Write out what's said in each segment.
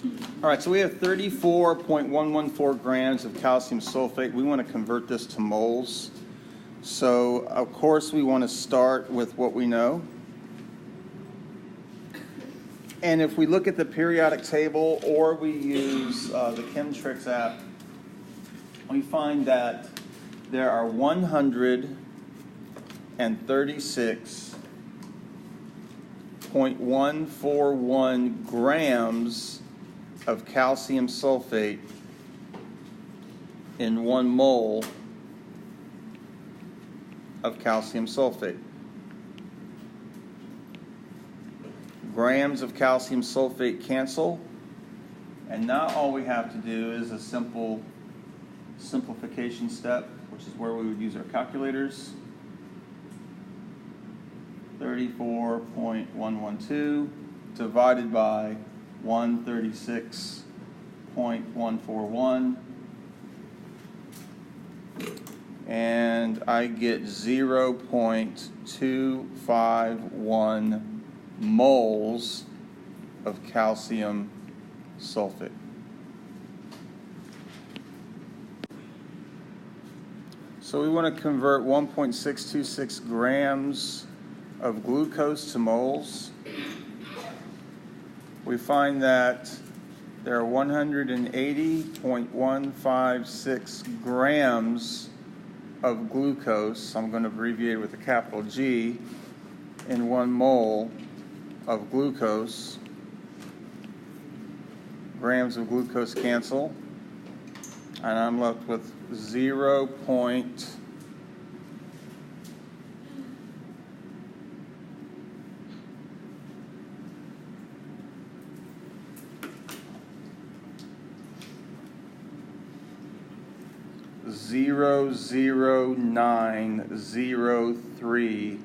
All right, so we have 34.114 grams of calcium sulfate. We want to convert this to moles. So, of course, we want to start with what we know. And if we look at the periodic table or we use the Chemtrix app, we find that there are 136.141 grams of calcium sulfate in 1 mole of calcium sulfate. Grams of calcium sulfate cancel, and now all we have to do is a simple simplification step, which is where we would use our calculators. 34.112 divided by 136.141, and I get 0.251 moles of calcium sulfate. So we want to convert 1.626 grams of glucose to moles. We find that there are 180.156 grams of glucose, I'm going to abbreviate it with a capital G, in 1 mole of glucose. Grams of glucose cancel, and I'm left with 0.00903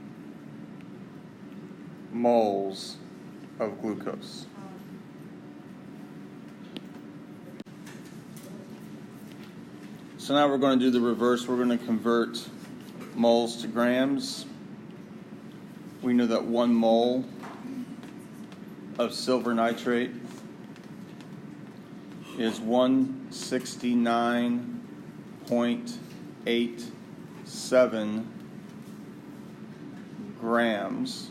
moles of glucose. So now we're going to do the reverse. We're going to convert moles to grams. We know that 1 mole of silver nitrate is 169.87 grams.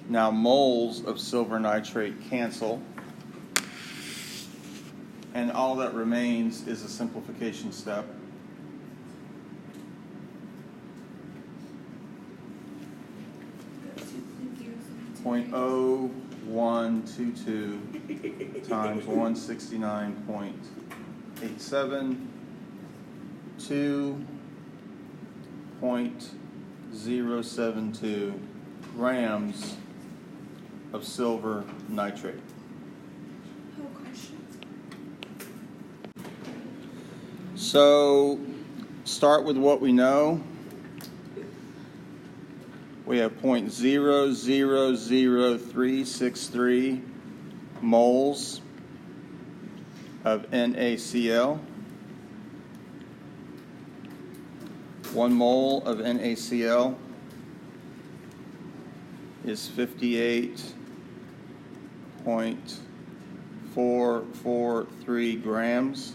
Now moles of silver nitrate cancel, and all that remains is a simplification step. .0122 times 169.87 2.072 grams of silver nitrate. So start with what we know. We have 0.000363 moles of NaCl. 1 mole of NaCl is 58.443 grams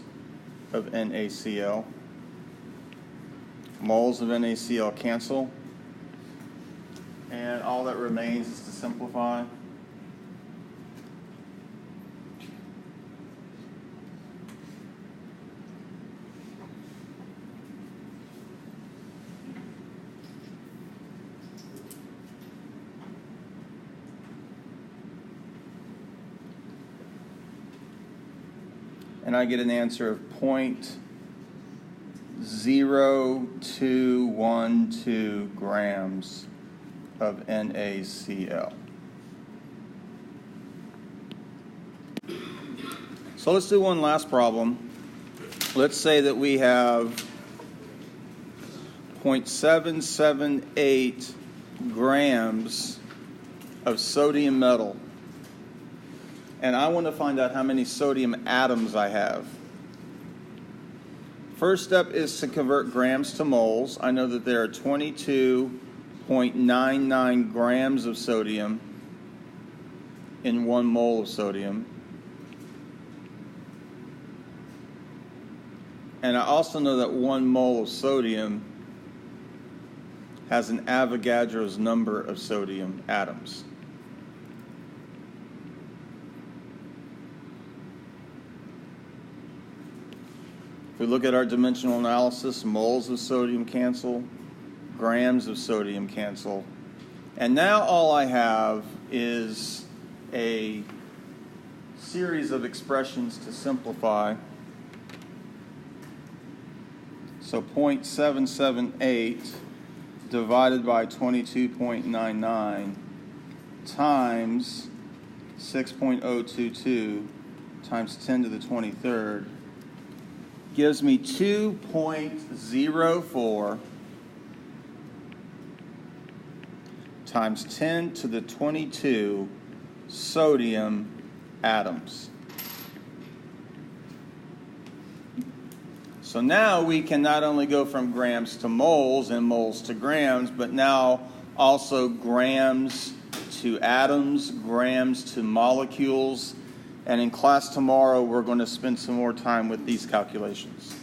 of NaCl. Moles of NaCl cancel, and all that remains is to simplify. And I get an answer of 0.0212 grams of NaCl. So let's do one last problem. Let's say that we have 0.778 grams of sodium metal, and I want to find out how many sodium atoms I have. First step is to convert grams to moles. I know that there are 22.99 grams of sodium in 1 mole of sodium. And I also know that 1 mole of sodium has an Avogadro's number of sodium atoms. If we look at our dimensional analysis, moles of sodium cancel, grams of sodium cancel. And now all I have is a series of expressions to simplify. So 0.778 divided by 22.99 times 6.022 times 10 to the 23rd gives me 2.04 times 10 to the 22 sodium atoms. So now we can not only go from grams to moles and moles to grams, but now also grams to atoms, grams to molecules. And in class tomorrow, we're going to spend some more time with these calculations.